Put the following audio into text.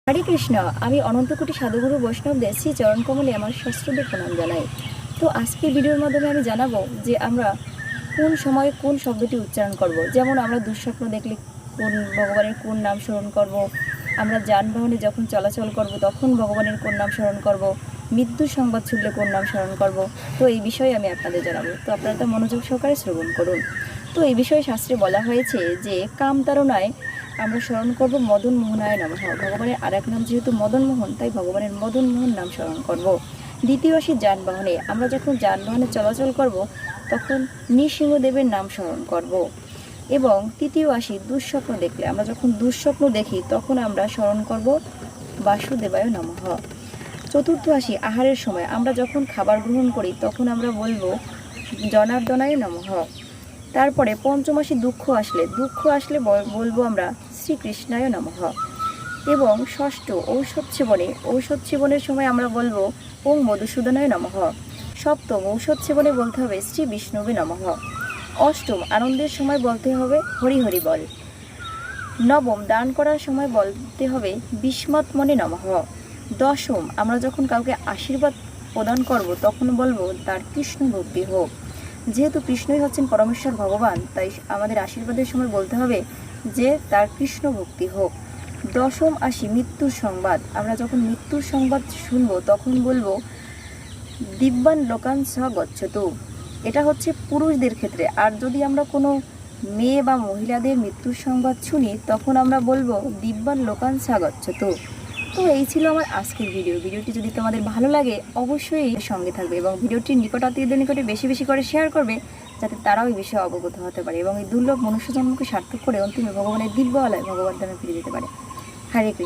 হরে কৃষ্ণ। আমি অনন্তকোটি সাধুগুরু বৈষ্ণবদের শ্রী চরণ কমলে আমার সশ্রদ্ধ প্রণাম জানাই। তো আজকের ভিডিওর মাধ্যমে আমি জানাবো যে আমরা কোন সময়ে কোন শব্দটি উচ্চারণ করব। যেমন আমরা দুঃস্বপ্ন দেখলে কোন ভগবানের কোন নাম স্মরণ করব, আমরা যানবাহনে যখন চলাচল করব তখন ভগবানের কোন নাম স্মরণ করব, মৃত্যুর সংবাদ শুনলে কোন নাম স্মরণ করব। তো এই বিষয়ে আমি আপনাদের জানাবো, তো আপনারা তা মনোযোগ সহকারে শ্রবণ করুন। তো এই বিষয়ে শাস্ত্রে বলা হয়েছে যে কামতারণায় আমরা স্মরণ করব মদন মোহনায় নমঃ। ভগবানের আর এক নাম যেহেতু মদন মোহন, তাই ভগবানের মদন মোহন নাম স্মরণ করব। দ্বিতীয় আসি যানবাহনে, আমরা যখন যানবাহনে চলাচল করব তখন নৃসিংহদেবের নাম স্মরণ করব। এবং তৃতীয় আসি দুঃস্বপ্ন দেখলে, আমরা যখন দুঃস্বপ্ন দেখি তখন আমরা স্মরণ করব বাসুদেবায় নমঃ। চতুর্থ আসি আহারের সময়, আমরা যখন খাবার গ্রহণ করি তখন আমরা বলবো জনার্দনায় নমঃ। তারপরে পঞ্চমাসী দুঃখ আসলে বলবো আমরা শ্রীকৃষ্ণায় নমঃ। এবং ষষ্ঠ ঔষধ সেবনের সময় আমরা বলবো ওং মধুসূদনায় নমঃ। সপ্তম ঔষধ সেবনে বলতে হবে শ্রী বিষ্ণুবে নমঃ। অষ্টম আনন্দের সময় বলতে হবে হরি হরি বল। নবম দান করার সময় বলতে হবে বিস্মত মনে নমঃ। দশম আমরা যখন কাউকে আশীর্বাদ প্রদান করব তখন বলবো তার কৃষ্ণ ভক্তি হোক। যেহেতু কৃষ্ণই হচ্ছেন পরমেশ্বর ভগবান, তাই আমাদের আশীর্বাদের সময় বলতে হবে যে তার কৃষ্ণ ভক্তি হোক। দশম আসি মৃত্যুর সংবাদ, আমরা যখন মৃত্যুর সংবাদ শুনবো তখন বলবো দিব্যান লোকান স গচ্ছতু। এটা হচ্ছে পুরুষদের ক্ষেত্রে। আর যদি আমরা কোনো মেয়ে বা মহিলাদের মৃত্যুর সংবাদ শুনি তখন আমরা বলবো দিব্যান লোকান সা গচ্ছতু। তো এই ছিল আমার আজকের ভিডিওটি যদি তোমাদের ভালো লাগে অবশ্যই সঙ্গে থাকবে এবং ভিডিওটির নিকটাত্মীয়দের নিকটে বেশি বেশি করে শেয়ার করবে, যাতে তারাও এই বিষয়ে অবগত হতে পারে এবং এই দুর্লভ মনুষ্য জন্মকে সার্থক করে অন্তিমে ভগবানের দিব্য আলয় ভগবান ধামে ফিরে যেতে পারে। হরে কৃষ্ণ।